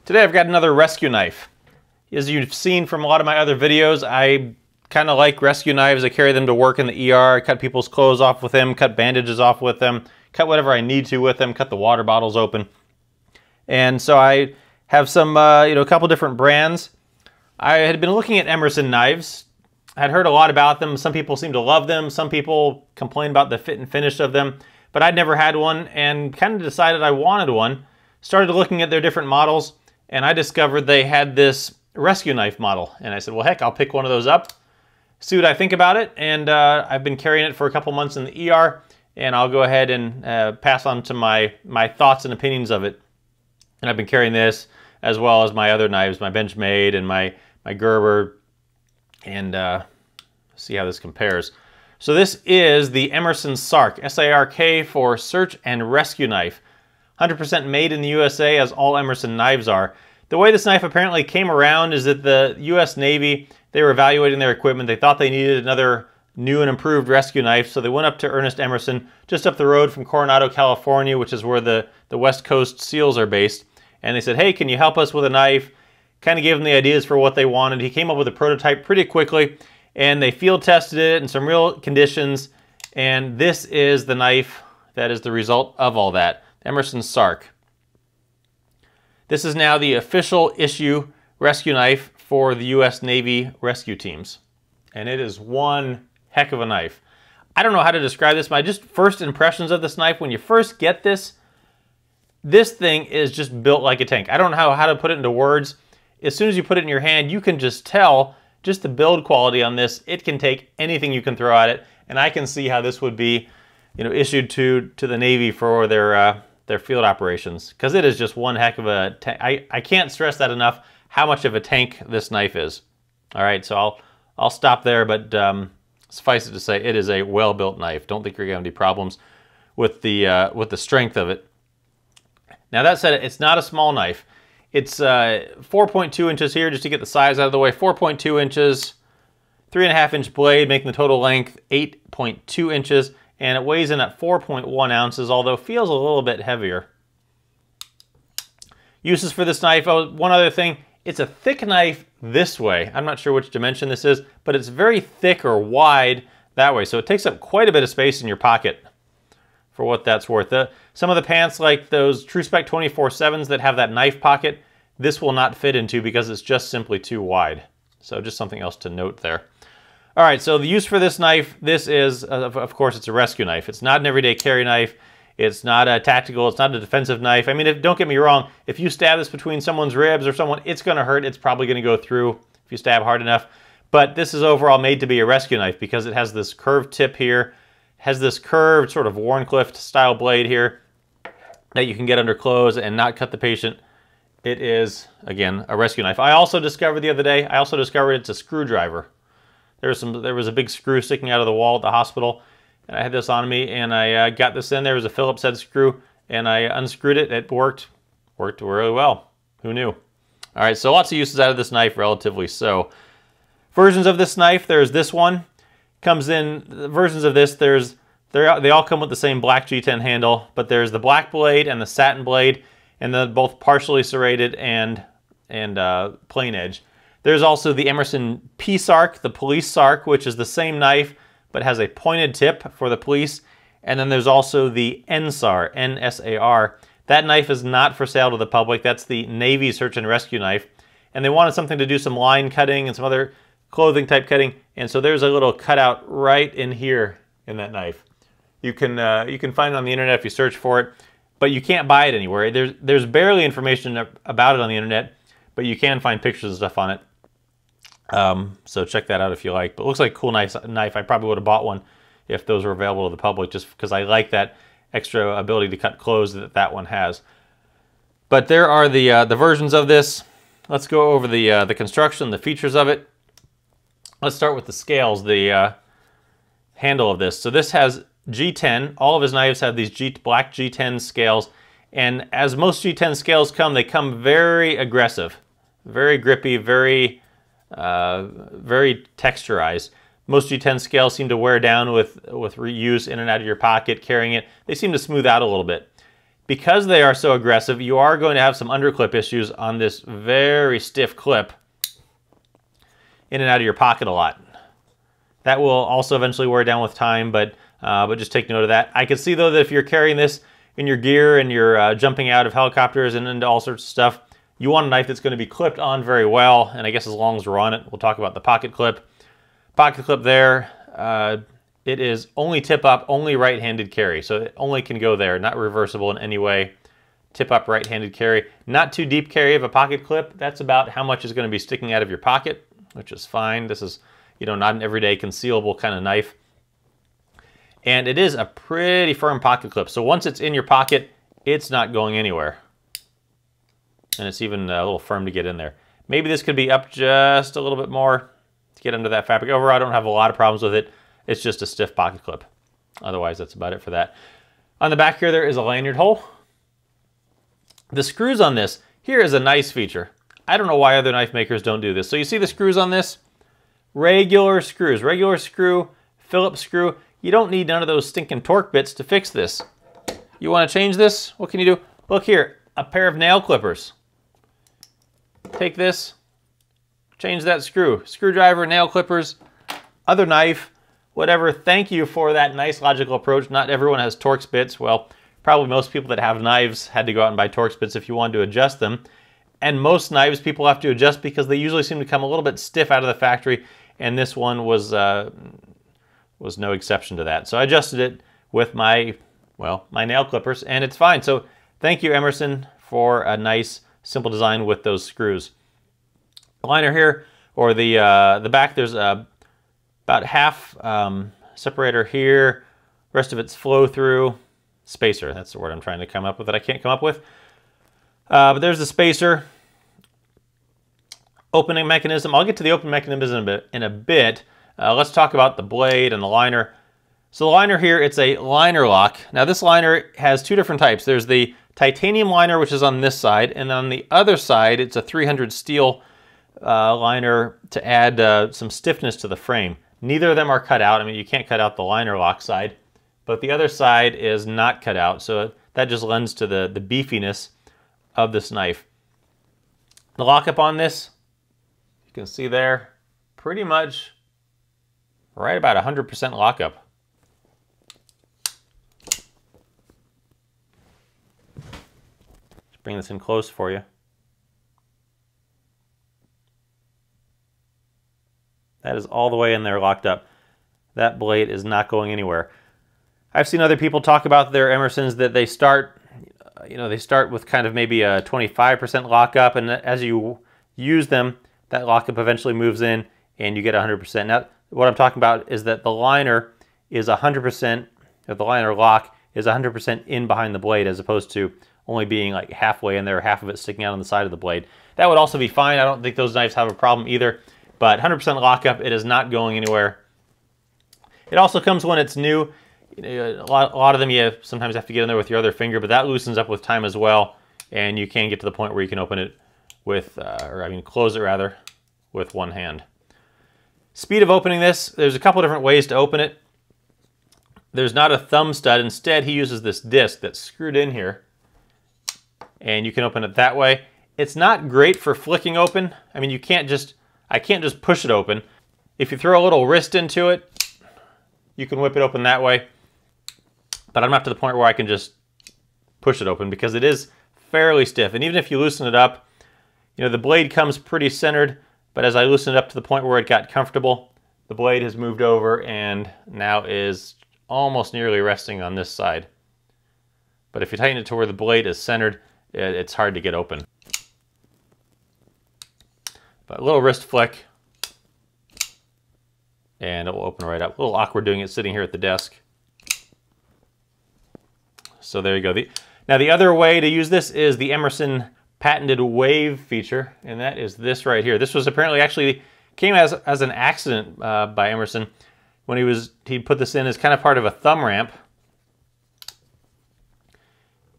Today I've got another rescue knife. As you've seen from a lot of my other videos, I kind of like rescue knives. I carry them to work in the ER, cut people's clothes off with them, cut bandages off with them, cut whatever I need to with them, cut the water bottles open. And so I have some, a couple different brands. I had been looking at Emerson knives. I'd heard a lot about them. Some people seem to love them. Some people complain about the fit and finish of them. But I'd never had one and kind of decided I wanted one. Started looking at their different models, and I discovered they had this rescue knife model. And I said, well, heck, I'll pick one of those up, see what I think about it. And I've been carrying it for a couple months in the ER, and I'll go ahead and pass on to my thoughts and opinions of it. And I've been carrying this as well as my other knives, my Benchmade and my Gerber, and see how this compares. So this is the Emerson SARK, S-A-R-K for Search and Rescue Knife. 100% made in the USA, as all Emerson knives are. The way this knife apparently came around is that the US Navy, they were evaluating their equipment. They thought they needed another new and improved rescue knife, so they went up to Ernest Emerson, just up the road from Coronado, California, which is where the West Coast SEALs are based. And they said, hey, can you help us with a knife? Kind of gave them the ideas for what they wanted. He came up with a prototype pretty quickly, and they field tested it in some real conditions. And this is the knife that is the result of all that. Emerson SARK. This is now the official issue rescue knife for the US Navy rescue teams. And it is one heck of a knife. I don't know how to describe this. My just first impressions of this knife, when you first get this thing is just built like a tank. I don't know how to put it into words. As soon as you put it in your hand, you can just tell just the build quality on this. It can take anything you can throw at it. And I can see how this would be, issued to the Navy for their field operations, because it is just one heck of a tank. I can't stress that enough, how much of a tank this knife is. All right, so I'll stop there, but suffice it to say, it is a well-built knife. Don't think you're going to have any problems with the strength of it. Now that said, it's not a small knife. It's 4.2 inches here, just to get the size out of the way. 4.2 inches, 3.5-inch blade, making the total length 8.2 inches. And it weighs in at 4.1 ounces, although feels a little bit heavier. Uses for this knife, oh, one other thing, it's a thick knife this way. I'm not sure which dimension this is, but it's very thick or wide that way. So it takes up quite a bit of space in your pocket for what that's worth. Some of the pants, like those TrueSpec 24/7s that have that knife pocket, this will not fit into because it's just simply too wide. So just something else to note there. All right, so the use for this knife, this is, of course, it's a rescue knife. It's not an everyday carry knife. It's not a tactical, it's not a defensive knife. I mean, don't get me wrong, if you stab this between someone's ribs or someone, it's gonna hurt. It's probably gonna go through if you stab hard enough. But this is overall made to be a rescue knife because it has this curved tip here, has this curved sort of Warncliffe style blade here that you can get under clothes and not cut the patient. It is, again, a rescue knife. I also discovered the other day, it's a screwdriver. There was a big screw sticking out of the wall at the hospital, and I had this on me, and I got this in. There was a Phillips head screw, and I unscrewed it. It worked really well. Who knew? All right, so lots of uses out of this knife, relatively so. Versions of this knife, there's this one. Comes in, versions of this, they all come with the same black G10 handle, but there's the black blade and the satin blade, and they're both partially serrated and plain edge. There's also the Emerson P-SARK, the police SARK, which is the same knife, but has a pointed tip for the police. And then there's also the NSAR, N-S-A-R. That knife is not for sale to the public. That's the Navy search and rescue knife. And they wanted something to do some line cutting and some other clothing type cutting. And so there's a little cutout right in here in that knife. You can find it on the internet if you search for it, but you can't buy it anywhere. There's barely information about it on the internet, but you can find pictures and stuff on it. So check that out if you like. But it looks like a cool knife. I probably would have bought one if those were available to the public, just because I like that extra ability to cut clothes that one has. But there are the versions of this. Let's go over the construction, the features of it. Let's start with the scales, the handle of this. So this has G10. All of his knives have these black G10 scales. And as most G10 scales come, they come very aggressive, very grippy, very texturized. Most G10 scales seem to wear down with reuse in and out of your pocket, carrying it. They seem to smooth out a little bit. Because they are so aggressive, you are going to have some underclip issues on this very stiff clip in and out of your pocket a lot. That will also eventually wear down with time, but just take note of that. I can see though that if you're carrying this in your gear and you're jumping out of helicopters and into all sorts of stuff, you want a knife that's going to be clipped on very well. And I guess as long as we're on it, we'll talk about the pocket clip. Pocket clip there, it is only tip up, only right-handed carry. So it only can go there, not reversible in any way. Tip up right-handed carry. Not too deep carry of a pocket clip. That's about how much is going to be sticking out of your pocket, which is fine. This is, not an everyday concealable kind of knife. And it is a pretty firm pocket clip. So once it's in your pocket, it's not going anywhere. And it's even a little firm to get in there. Maybe this could be up just a little bit more to get under that fabric. Overall, I don't have a lot of problems with it. It's just a stiff pocket clip. Otherwise, that's about it for that. On the back here, there is a lanyard hole. The screws on this, here is a nice feature. I don't know why other knife makers don't do this. So you see the screws on this? Regular screws, regular screw, Phillips screw. You don't need none of those stinking torque bits to fix this. You want to change this? What can you do? Look here, a pair of nail clippers. Take this, change that screw. Screwdriver, nail clippers, other knife, whatever. Thank you for that nice logical approach. Not everyone has Torx bits. Well, probably most people that have knives had to go out and buy Torx bits if you wanted to adjust them. And most knives people have to adjust because they usually seem to come a little bit stiff out of the factory, and this one was no exception to that. So I adjusted it with my nail clippers, and it's fine. So thank you, Emerson, for a nice, simple design with those screws. The liner here, or the back, there's about half separator here. Rest of it's flow through. Spacer, that's the word I'm trying to come up with that I can't come up with. But there's the spacer. Opening mechanism. I'll get to the open mechanism in a bit. Let's talk about the blade and the liner. So the liner here, it's a liner lock. Now this liner has two different types. There's the titanium liner, which is on this side, and on the other side, it's a 300 steel liner to add some stiffness to the frame. Neither of them are cut out. I mean, you can't cut out the liner lock side, but the other side is not cut out, so that just lends to the beefiness of this knife. The lockup on this, you can see there, pretty much right about 100% lockup. Let's bring this in close for you. That is all the way in there locked up. That blade is not going anywhere. I've seen other people talk about their Emersons that they start with kind of maybe a 25% lockup, and as you use them, that lockup eventually moves in and you get 100%. Now, what I'm talking about is that the liner is 100%, or the liner lock is 100% in behind the blade, as opposed to only being like halfway in there, half of it sticking out on the side of the blade. That would also be fine. I don't think those knives have a problem either, but 100% lockup, it is not going anywhere. It also comes when it's new. A lot of them you sometimes have to get in there with your other finger, but that loosens up with time as well, and you can get to the point where you can open it with, close it rather, with one hand. Speed of opening this, there's a couple different ways to open it. There's not a thumb stud. Instead, he uses this disc that's screwed in here, and you can open it that way. It's not great for flicking open. I mean, I can't just push it open. If you throw a little wrist into it, you can whip it open that way. But I'm not to the point where I can just push it open because it is fairly stiff. And even if you loosen it up, the blade comes pretty centered, but as I loosen it up to the point where it got comfortable, the blade has moved over and now is almost nearly resting on this side. But if you tighten it to where the blade is centered, it's hard to get open. But a little wrist flick, and it will open right up. A little awkward doing it sitting here at the desk. So there you go. Now the other way to use this is the Emerson patented wave feature, and that is this right here. This was apparently actually came as an accident by Emerson when he put this in as kind of part of a thumb ramp,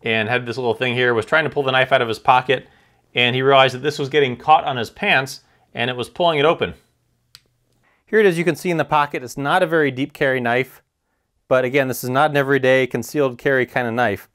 and had this little thing here, was trying to pull the knife out of his pocket, and he realized that this was getting caught on his pants and it was pulling it open. Here it is, you can see in the pocket. It's not a very deep carry knife, but again, this is not an everyday concealed carry kind of knife.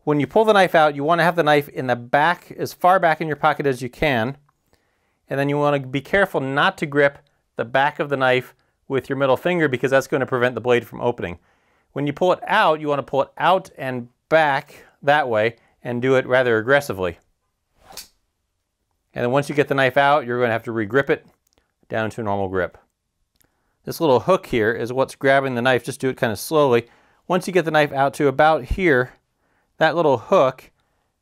When you pull the knife out, you want to have the knife in the back, as far back in your pocket as you can. And then you want to be careful not to grip the back of the knife with your middle finger, because that's going to prevent the blade from opening. When you pull it out, you want to pull it out and back that way and do it rather aggressively. And then once you get the knife out, you're going to have to re-grip it down to a normal grip. This little hook here is what's grabbing the knife. Just do it kind of slowly. Once you get the knife out to about here, that little hook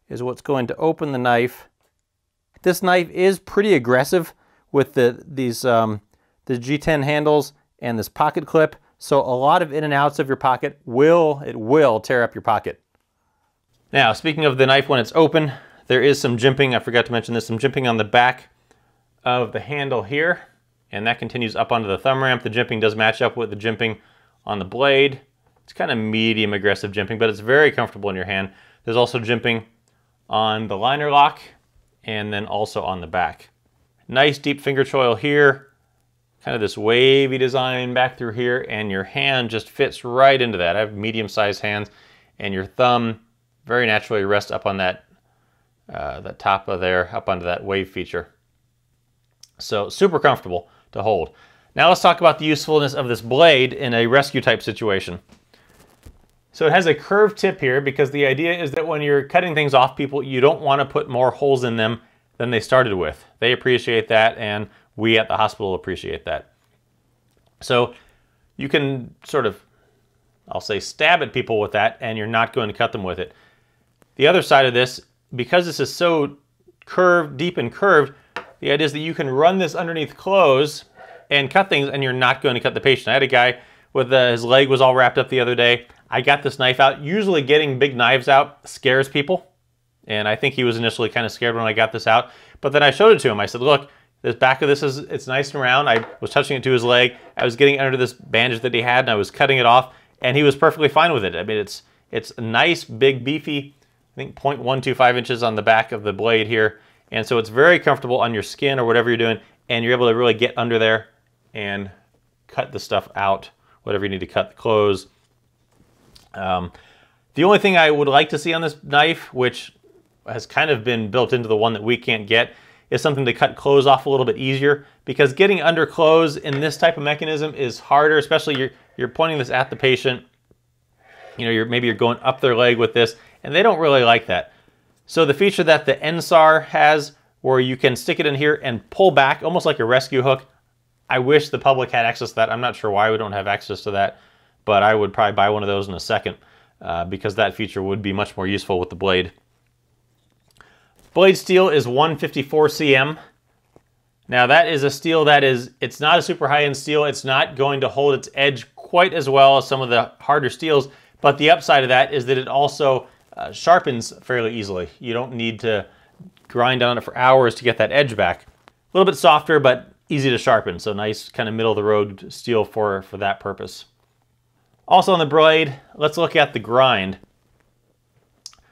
is what's going to open the knife. This knife is pretty aggressive with the G10 handles and this pocket clip. So a lot of in and outs of your pocket will tear up your pocket. Now, speaking of the knife when it's open, there is some jimping. I forgot to mention this, some jimping on the back of the handle here, and that continues up onto the thumb ramp. The jimping does match up with the jimping on the blade. It's kind of medium aggressive jimping, but it's very comfortable in your hand. There's also jimping on the liner lock and then also on the back. Nice deep finger choil here, kind of this wavy design back through here, and your hand just fits right into that. I have medium-sized hands, and your thumb very naturally rests up on that top of there, up onto that wave feature. So super comfortable to hold. Now let's talk about the usefulness of this blade in a rescue type situation. So it has a curved tip here because the idea is that when you're cutting things off people, you don't want to put more holes in them than they started with. They appreciate that, and we at the hospital appreciate that. So you can sort of, I'll say, stab at people with that, and you're not going to cut them with it. The other side of this, because this is so curved, deep and curved, the idea is that you can run this underneath clothes and cut things, and you're not going to cut the patient. I had a guy with his leg was all wrapped up the other day. I got this knife out. Usually getting big knives out scares people, and I think he was initially kind of scared when I got this out. But then I showed it to him. I said, look, the back of this it's nice and round. I was touching it to his leg. I was getting under this bandage that he had, and I was cutting it off, and he was perfectly fine with it. I mean, it's a nice, big, beefy, I think 0.125 inches on the back of the blade here. And so it's very comfortable on your skin or whatever you're doing, and you're able to really get under there and cut the stuff out, whatever you need to cut, the clothes. The only thing I would like to see on this knife, which has kind of been built into the one that we can't get, is something to cut clothes off a little bit easier, because getting under clothes in this type of mechanism is harder, especially you're pointing this at the patient. You know, maybe you're going up their leg with this, and they don't really like that. So the feature that the NSAR has, where you can stick it in here and pull back, almost like a rescue hook, I wish the public had access to that. I'm not sure why we don't have access to that, but I would probably buy one of those in a second, because that feature would be much more useful with the blade. Blade steel is 154 cm. Now that is a steel that it's not a super high-end steel. It's not going to hold its edge quite as well as some of the harder steels, but the upside of that is that it also sharpens fairly easily. You don't need to grind on it for hours to get that edge back. A little bit softer, but easy to sharpen. So nice kind of middle-of-the-road steel for that purpose. Also on the blade, let's look at the grind.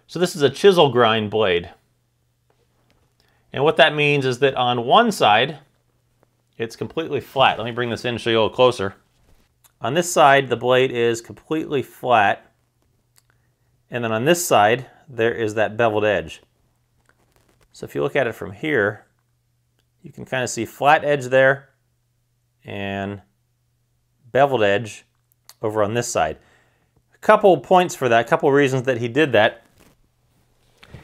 So this is a chisel grind blade. And what that means is that on one side, it's completely flat. Let me bring this in and show you a little closer. On this side, the blade is completely flat. And then on this side, there is that beveled edge. So if you look at it from here, you can kind of see flat edge there and beveled edge over on this side. A couple points for that, a couple reasons that he did that.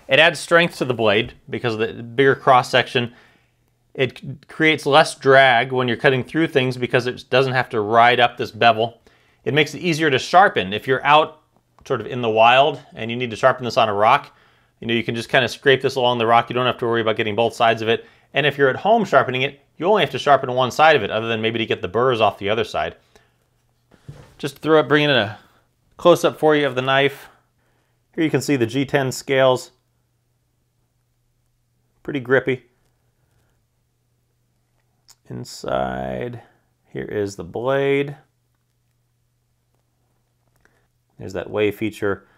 It adds strength to the blade because of the bigger cross section. It creates less drag when you're cutting through things because it doesn't have to ride up this bevel. It makes it easier to sharpen. If you're out sort of in the wild and you need to sharpen this on a rock, you know, you can just kind of scrape this along the rock. You don't have to worry about getting both sides of it. And if you're at home sharpening it, you only have to sharpen one side of it, other than maybe to get the burrs off the other side. Just bring in a close-up for you of the knife. Here you can see the G10 scales. Pretty grippy. Inside, here is the blade. There's that wave feature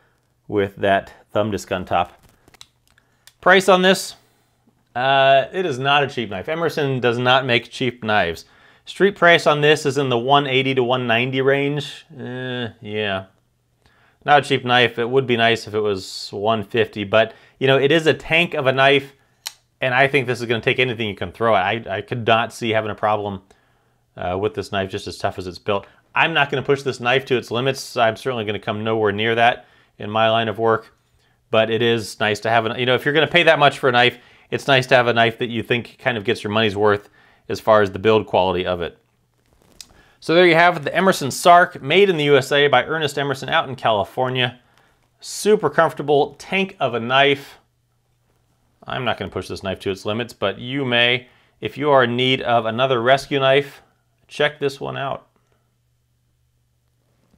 with that thumb disc on top. Price on this, it is not a cheap knife. Emerson does not make cheap knives. Street price on this is in the $180 to $190 range. Yeah. Not a cheap knife. It would be nice if it was 150, but you know, it is a tank of a knife, and I think this is going to take anything you can throw at. I could not see having a problem with this knife, just as tough as it's built. I'm not going to push this knife to its limits. I'm certainly going to come nowhere near that in my line of work, but it is nice to have you know, if you're going to pay that much for a knife, it's nice to have a knife that you think kind of gets your money's worth as far as the build quality of it. So there you have it, the Emerson SARK, made in the USA by Ernest Emerson out in California. Super comfortable tank of a knife. I'm not going to push this knife to its limits, but you may. If you are in need of another rescue knife, check this one out.